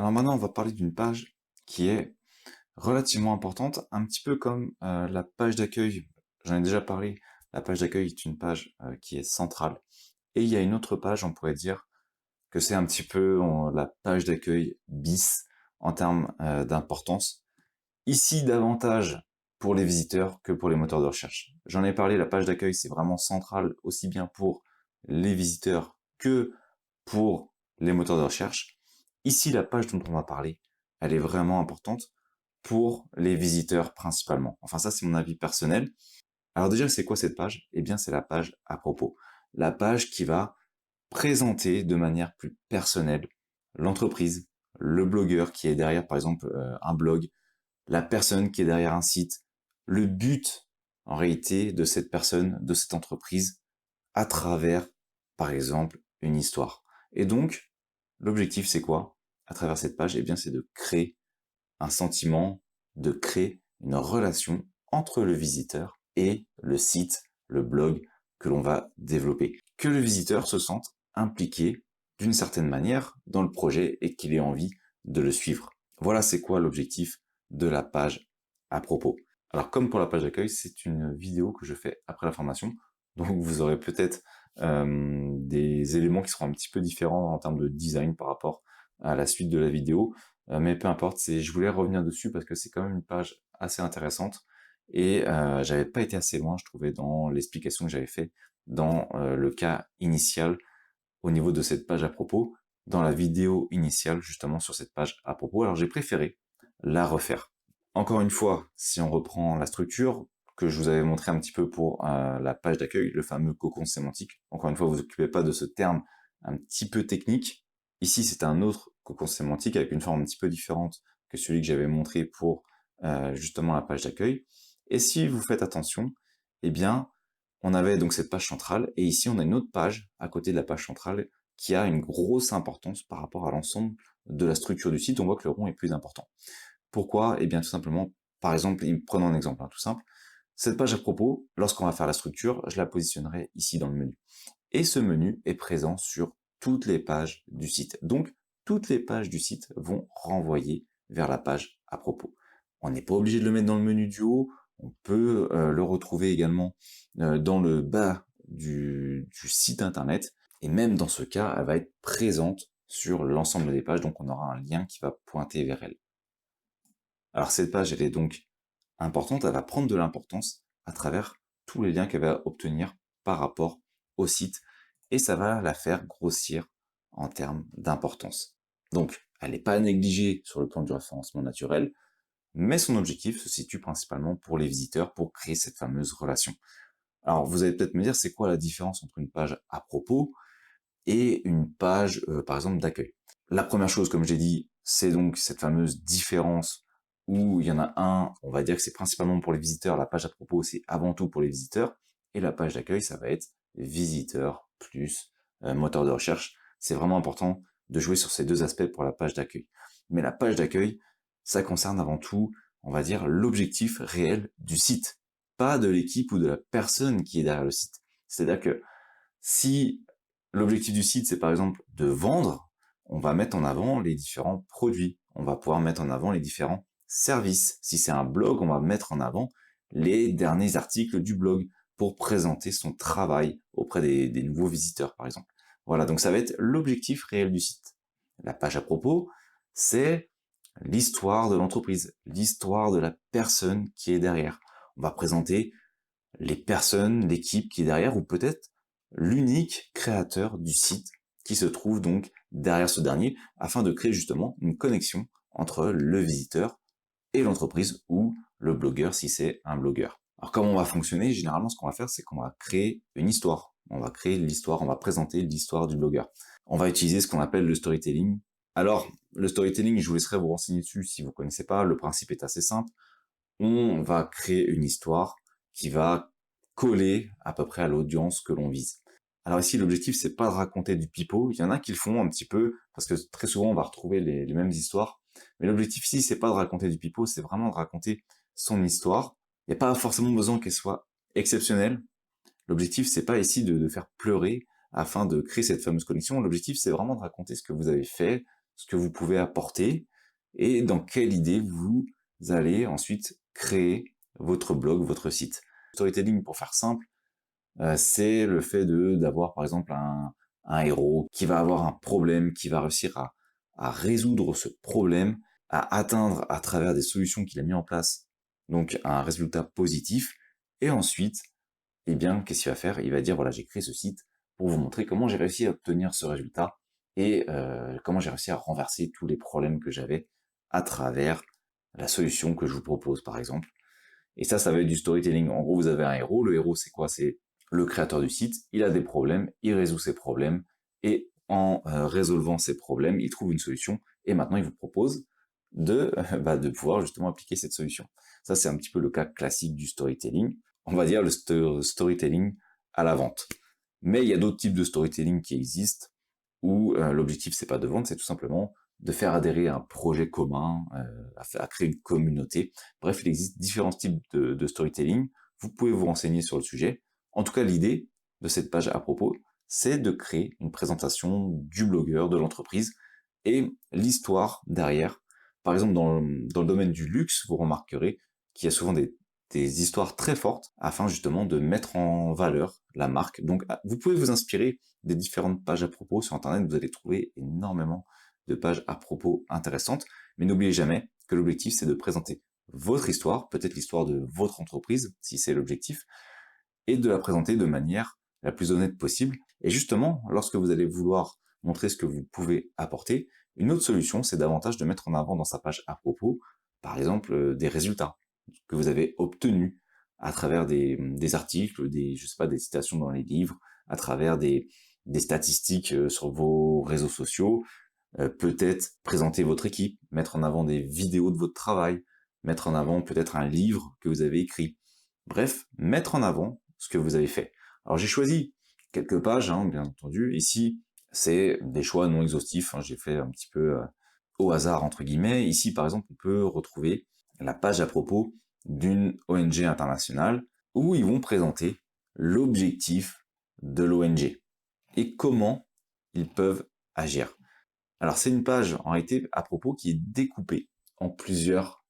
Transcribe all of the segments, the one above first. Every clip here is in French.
Alors maintenant, on va parler d'une page qui est relativement importante, un petit peu comme la page d'accueil. J'en ai déjà parlé. La page d'accueil est une page qui est centrale. Et il y a une autre page, on pourrait dire que c'est un petit peu la page d'accueil bis en termes d'importance. Ici, davantage pour les visiteurs que pour les moteurs de recherche. J'en ai parlé, la page d'accueil, c'est vraiment central aussi bien pour les visiteurs que pour les moteurs de recherche. Ici, la page dont on va parler, elle est vraiment importante pour les visiteurs principalement. Enfin, ça, c'est mon avis personnel. Alors déjà, c'est quoi cette page? Eh bien, c'est la page à propos. La page qui va présenter de manière plus personnelle l'entreprise, le blogueur qui est derrière, par exemple, un blog, la personne qui est derrière un site, le but, en réalité, de cette personne, de cette entreprise, à travers, par exemple, une histoire. Et donc, l'objectif, c'est quoi? À travers cette page, eh bien, c'est de créer un sentiment, de créer une relation entre le visiteur et le site, le blog que l'on va développer. Que le visiteur se sente impliqué d'une certaine manière dans le projet et qu'il ait envie de le suivre. Voilà c'est quoi l'objectif de la page à propos. Alors comme pour la page d'accueil, c'est une vidéo que je fais après la formation, donc vous aurez peut-être des éléments qui seront un petit peu différents en termes de design par rapport à la suite de la vidéo, mais peu importe, je voulais revenir dessus parce que c'est quand même une page assez intéressante et j'avais pas été assez loin, je trouvais, dans l'explication que j'avais fait dans le cas initial au niveau de cette page à propos, dans la vidéo initiale justement sur cette page à propos. Alors j'ai préféré la refaire. Encore une fois, si on reprend la structure que je vous avais montré un petit peu pour la page d'accueil, le fameux cocon sémantique. Encore une fois, vous vous occupez pas de ce terme un petit peu technique. Ici, c'est un autre cocon sémantique avec une forme un petit peu différente que celui que j'avais montré pour justement la page d'accueil. Et si vous faites attention, eh bien, on avait donc cette page centrale, et ici on a une autre page à côté de la page centrale qui a une grosse importance par rapport à l'ensemble de la structure du site. On voit que le rond est plus important. Pourquoi? Eh bien tout simplement, par exemple, prenons un exemple tout simple. Cette page à propos, lorsqu'on va faire la structure, je la positionnerai ici dans le menu. Et ce menu est présent sur toutes les pages du site. Donc, toutes les pages du site vont renvoyer vers la page à propos. On n'est pas obligé de le mettre dans le menu du haut, on peut le retrouver également dans le bas du site internet, et même dans ce cas, elle va être présente sur l'ensemble des pages, donc on aura un lien qui va pointer vers elle. Alors cette page, elle est donc importante, elle va prendre de l'importance à travers tous les liens qu'elle va obtenir par rapport au site, et ça va la faire grossir en termes d'importance. Donc, elle n'est pas négligée sur le plan du référencement naturel, mais son objectif se situe principalement pour les visiteurs, pour créer cette fameuse relation. Alors, vous allez peut-être me dire, c'est quoi la différence entre une page à propos et une page, par exemple, d'accueil? La première chose, comme j'ai dit, c'est donc cette fameuse différence où il y en a un, on va dire que c'est principalement pour les visiteurs, la page à propos, c'est avant tout pour les visiteurs, et la page d'accueil, ça va être visiteurs plus moteur de recherche. C'est vraiment important de jouer sur ces deux aspects pour la page d'accueil. Mais la page d'accueil, ça concerne avant tout, on va dire, l'objectif réel du site, pas de l'équipe ou de la personne qui est derrière le site. C'est-à-dire que si l'objectif du site, c'est par exemple de vendre, on va mettre en avant les différents produits. On va pouvoir mettre en avant les différents services. Si c'est un blog, on va mettre en avant les derniers articles du blog pour présenter son travail auprès des nouveaux visiteurs, par exemple. Voilà, donc ça va être l'objectif réel du site. La page à propos, c'est l'histoire de l'entreprise, l'histoire de la personne qui est derrière. On va présenter les personnes, l'équipe qui est derrière, ou peut-être l'unique créateur du site qui se trouve donc derrière ce dernier, afin de créer justement une connexion entre le visiteur et l'entreprise ou le blogueur si c'est un blogueur. Alors comment on va fonctionner? Généralement ce qu'on va faire c'est qu'on va créer une histoire. On va créer l'histoire, on va présenter l'histoire du blogueur. On va utiliser ce qu'on appelle le storytelling. Alors le storytelling, je vous laisserai vous renseigner dessus si vous ne connaissez pas, le principe est assez simple. On va créer une histoire qui va coller à peu près à l'audience que l'on vise. Alors ici, l'objectif, c'est pas de raconter du pipeau. Il y en a qui le font un petit peu, parce que très souvent, on va retrouver les mêmes histoires. Mais l'objectif ici, c'est pas de raconter du pipeau, c'est vraiment de raconter son histoire. Il n'y a pas forcément besoin qu'elle soit exceptionnelle. L'objectif, c'est pas ici de faire pleurer afin de créer cette fameuse connexion. L'objectif, c'est vraiment de raconter ce que vous avez fait, ce que vous pouvez apporter et dans quelle idée vous allez ensuite créer votre blog, votre site. Storytelling, pour faire simple, c'est le fait d'avoir par exemple un héros qui va avoir un problème, qui va réussir à résoudre ce problème, à atteindre à travers des solutions qu'il a mis en place, donc un résultat positif, et ensuite, eh bien, qu'est-ce qu'il va faire? Il va dire, voilà, j'ai créé ce site pour vous montrer comment j'ai réussi à obtenir ce résultat, et comment j'ai réussi à renverser tous les problèmes que j'avais à travers la solution que je vous propose, par exemple. Et ça va être du storytelling. En gros, vous avez un héros. Le héros, c'est quoi? C'est le créateur du site. Il a des problèmes, il résout ses problèmes, et en résolvant ses problèmes, il trouve une solution, et maintenant il vous propose de pouvoir justement appliquer cette solution. Ça, c'est un petit peu le cas classique du storytelling. On va dire le storytelling à la vente. Mais il y a d'autres types de storytelling qui existent, où l'objectif, c'est pas de vendre, c'est tout simplement de faire adhérer à un projet commun, à créer une communauté. Bref, il existe différents types de storytelling. Vous pouvez vous renseigner sur le sujet. En tout cas, l'idée de cette page à propos, c'est de créer une présentation du blogueur, de l'entreprise, et l'histoire derrière. Par exemple, dans le domaine du luxe, vous remarquerez qu'il y a souvent des histoires très fortes afin justement de mettre en valeur la marque. Donc, vous pouvez vous inspirer des différentes pages à propos sur Internet. Vous allez trouver énormément de pages à propos intéressantes, mais n'oubliez jamais que l'objectif, c'est de présenter votre histoire, peut-être l'histoire de votre entreprise, si c'est l'objectif, et de la présenter de manière la plus honnête possible. Et justement, lorsque vous allez vouloir montrer ce que vous pouvez apporter, une autre solution, c'est davantage de mettre en avant dans sa page à propos, par exemple, des résultats que vous avez obtenus à travers des articles, je sais pas, des citations dans les livres, à travers des statistiques sur vos réseaux sociaux, peut-être présenter votre équipe, mettre en avant des vidéos de votre travail, mettre en avant peut-être un livre que vous avez écrit. Bref, mettre en avant ce que vous avez fait. Alors j'ai choisi quelques pages, hein, bien entendu. Ici, c'est des choix non exhaustifs, hein, j'ai fait un petit peu au hasard, entre guillemets. Ici, par exemple, on peut retrouver la page à propos d'une ONG internationale où ils vont présenter l'objectif de l'ONG et comment ils peuvent agir. Alors c'est une page en réalité à propos qui est découpée en plusieurs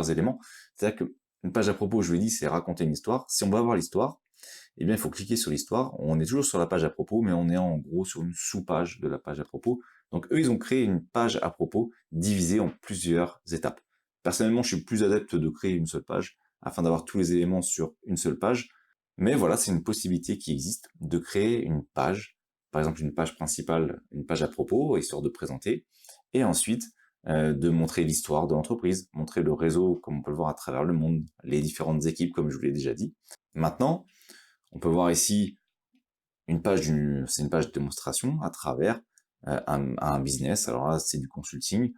éléments. C'est-à-dire qu'une page à propos, je vous l'ai dit, c'est raconter une histoire. Si on veut avoir l'histoire, eh bien il faut cliquer sur l'histoire. On est toujours sur la page à propos, mais on est en gros sur une sous-page de la page à propos. Donc eux, ils ont créé une page à propos divisée en plusieurs étapes. Personnellement, je suis plus adepte de créer une seule page afin d'avoir tous les éléments sur une seule page. Mais voilà, c'est une possibilité qui existe de créer une page, par exemple une page principale, une page à propos, histoire de présenter, et ensuite de montrer l'histoire de l'entreprise, montrer le réseau, comme on peut le voir à travers le monde, les différentes équipes, comme je vous l'ai déjà dit. Maintenant, on peut voir ici c'est une page de démonstration à travers un business. Alors là, c'est du consulting,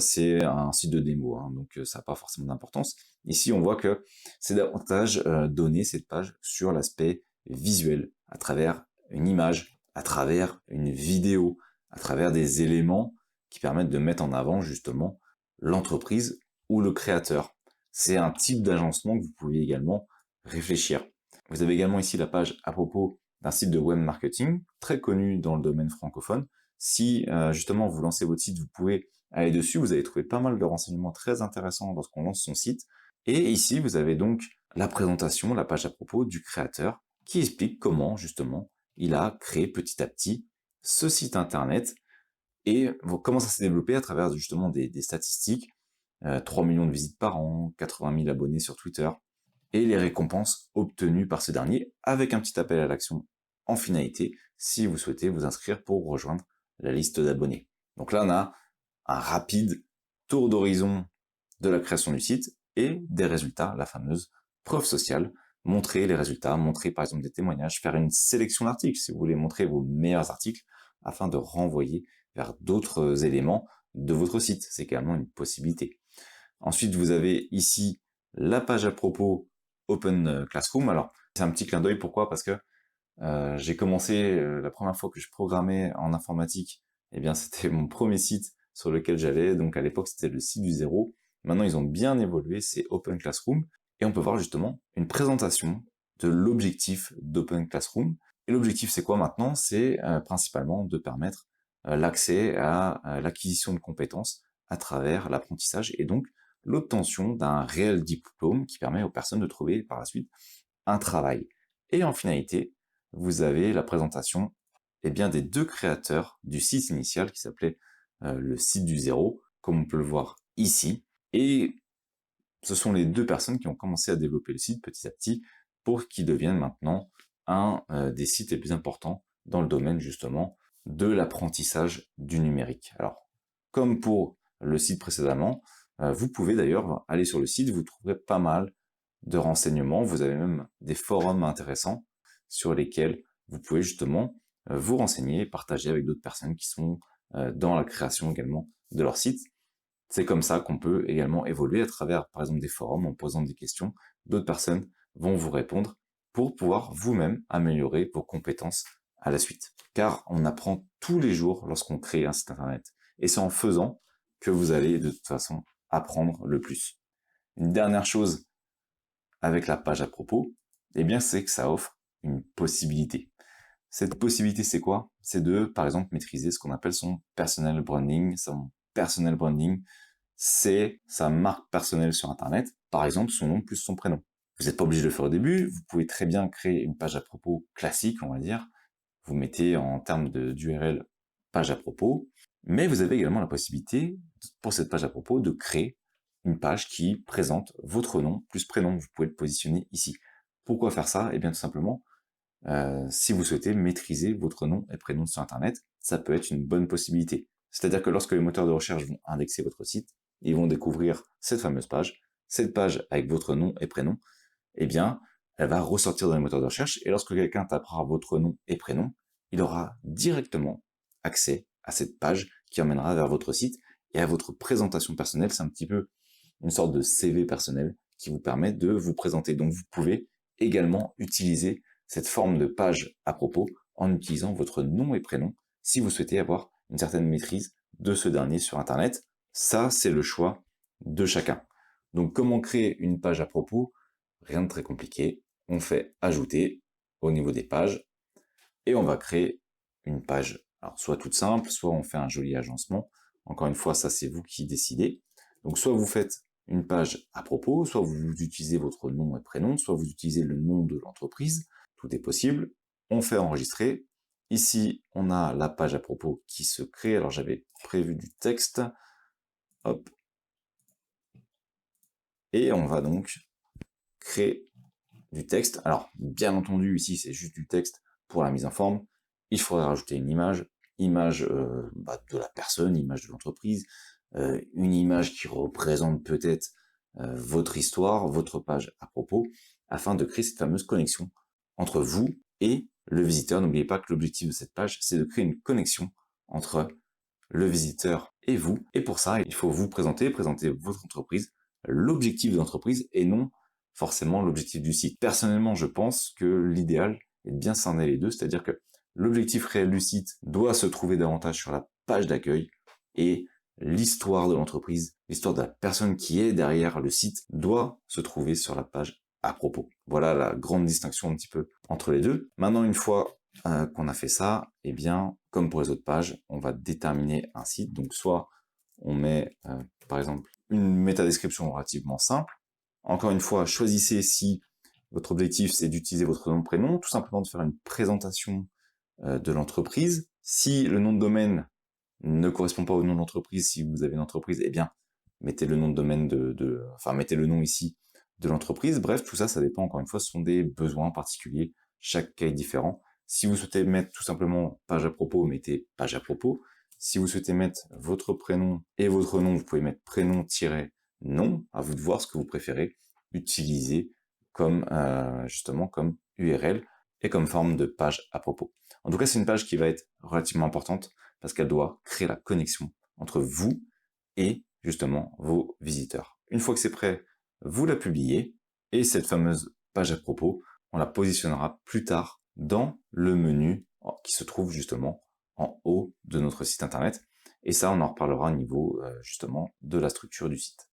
c'est un site de démo, hein, donc ça n'a pas forcément d'importance. Ici, on voit que c'est davantage donné cette page sur l'aspect visuel, à travers une image, à travers une vidéo, à travers des éléments qui permettent de mettre en avant justement l'entreprise ou le créateur. C'est un type d'agencement que vous pouvez également réfléchir. Vous avez également ici la page à propos d'un site de web marketing très connu dans le domaine francophone. Si justement vous lancez votre site, vous pouvez aller dessus, vous allez trouver pas mal de renseignements très intéressants lorsqu'on lance son site. Et ici, vous avez donc la présentation, la page à propos du créateur qui explique comment justement il a créé petit à petit ce site internet et comment ça s'est développé à travers justement des statistiques, 3 millions de visites par an, 80 000 abonnés sur Twitter, et les récompenses obtenues par ce dernier, avec un petit appel à l'action en finalité, si vous souhaitez vous inscrire pour rejoindre la liste d'abonnés. Donc là, on a un rapide tour d'horizon de la création du site et des résultats, la fameuse preuve sociale, montrer les résultats, montrer par exemple des témoignages, faire une sélection d'articles si vous voulez montrer vos meilleurs articles afin de renvoyer vers d'autres éléments de votre site. C'est également une possibilité. Ensuite, vous avez ici la page à propos Open Classroom. Alors, c'est un petit clin d'œil. Pourquoi? Parce que j'ai commencé la première fois que je programmais en informatique. Eh bien, c'était mon premier site sur lequel j'allais. Donc, à l'époque, c'était le site du zéro. Maintenant, ils ont bien évolué. C'est Open Classroom. Et on peut voir justement une présentation de l'objectif d'Open Classroom. Et l'objectif, c'est quoi maintenant? C'est principalement de permettre l'accès à l'acquisition de compétences à travers l'apprentissage et donc l'obtention d'un réel diplôme qui permet aux personnes de trouver par la suite un travail. Et en finalité, vous avez la présentation bien, des deux créateurs du site initial qui s'appelait le site du zéro, comme on peut le voir ici. Et ce sont les deux personnes qui ont commencé à développer le site petit à petit pour qu'il devienne maintenant un des sites les plus importants dans le domaine justement de l'apprentissage du numérique. Alors, comme pour le site précédemment, vous pouvez d'ailleurs aller sur le site, vous trouverez pas mal de renseignements, vous avez même des forums intéressants sur lesquels vous pouvez justement vous renseigner et partager avec d'autres personnes qui sont dans la création également de leur site. C'est comme ça qu'on peut également évoluer à travers, par exemple, des forums en posant des questions. D'autres personnes vont vous répondre pour pouvoir vous-même améliorer vos compétences à la suite. Car on apprend tous les jours lorsqu'on crée un site internet. Et c'est en faisant que vous allez de toute façon apprendre le plus. Une dernière chose avec la page à propos, eh bien, c'est que ça offre une possibilité. Cette possibilité, c'est quoi? C'est de, par exemple, maîtriser ce qu'on appelle son personal branding. Son personal branding, c'est sa marque personnelle sur Internet, par exemple son nom plus son prénom. Vous n'êtes pas obligé de le faire au début, vous pouvez très bien créer une page à propos classique, on va dire. Vous mettez en termes d'URL page à propos, mais vous avez également la possibilité, pour cette page à propos, de créer une page qui présente votre nom plus prénom. Vous pouvez le positionner ici. Pourquoi faire ça? Eh bien, tout simplement, si vous souhaitez maîtriser votre nom et prénom sur Internet, ça peut être une bonne possibilité. C'est-à-dire que lorsque les moteurs de recherche vont indexer votre site, ils vont découvrir cette fameuse page, cette page avec votre nom et prénom, eh bien, elle va ressortir dans les moteurs de recherche, et lorsque quelqu'un tapera votre nom et prénom, il aura directement accès à cette page qui emmènera vers votre site et à votre présentation personnelle. C'est un petit peu une sorte de CV personnel qui vous permet de vous présenter. Donc vous pouvez également utiliser cette forme de page à propos en utilisant votre nom et prénom si vous souhaitez avoir une certaine maîtrise de ce dernier sur Internet. Ça, c'est le choix de chacun. Donc comment créer une page à propos? Rien de très compliqué. On fait ajouter au niveau des pages et on va créer une page. Alors soit toute simple, soit on fait un joli agencement. Encore une fois, ça c'est vous qui décidez. Donc soit vous faites une page à propos, soit vous utilisez votre nom et prénom, soit vous utilisez le nom de l'entreprise. Tout est possible. On fait enregistrer. Ici, on a la page à propos qui se crée. Alors j'avais prévu du texte. Hop. Et on va donc créer du texte. Alors, bien entendu, ici, c'est juste du texte pour la mise en forme. Il faudrait rajouter une image de la personne, image de l'entreprise, une image qui représente peut-être votre histoire, votre page à propos, afin de créer cette fameuse connexion entre vous et le visiteur. N'oubliez pas que l'objectif de cette page, c'est de créer une connexion entre le visiteur et vous. Et pour ça, il faut vous présenter votre entreprise, l'objectif de l'entreprise et non forcément l'objectif du site. Personnellement, je pense que l'idéal est de bien cerner les deux, c'est-à-dire que l'objectif réel du site doit se trouver davantage sur la page d'accueil et l'histoire de l'entreprise, l'histoire de la personne qui est derrière le site doit se trouver sur la page à propos. Voilà la grande distinction un petit peu entre les deux. Maintenant, une fois qu'on a fait ça, eh bien, comme pour les autres pages, on va déterminer un site. Donc, soit on met, par exemple, une métadescription relativement simple. Encore une fois, choisissez si votre objectif c'est d'utiliser votre nom, prénom, tout simplement de faire une présentation de l'entreprise. Si le nom de domaine ne correspond pas au nom de l'entreprise, si vous avez une entreprise, eh bien, mettez le nom de domaine mettez le nom ici de l'entreprise. Bref, tout ça, ça dépend, encore une fois, ce sont des besoins particuliers. Chaque cas est différent. Si vous souhaitez mettre tout simplement page à propos, mettez page à propos. Si vous souhaitez mettre votre prénom et votre nom, vous pouvez mettre prénom-nom. À vous de voir ce que vous préférez utiliser comme, justement, comme URL et comme forme de page à propos. En tout cas, c'est une page qui va être relativement importante parce qu'elle doit créer la connexion entre vous et justement vos visiteurs. Une fois que c'est prêt, vous la publiez et cette fameuse page à propos, on la positionnera plus tard dans le menu qui se trouve justement en haut de notre site internet. Et ça, on en reparlera au niveau justement de la structure du site.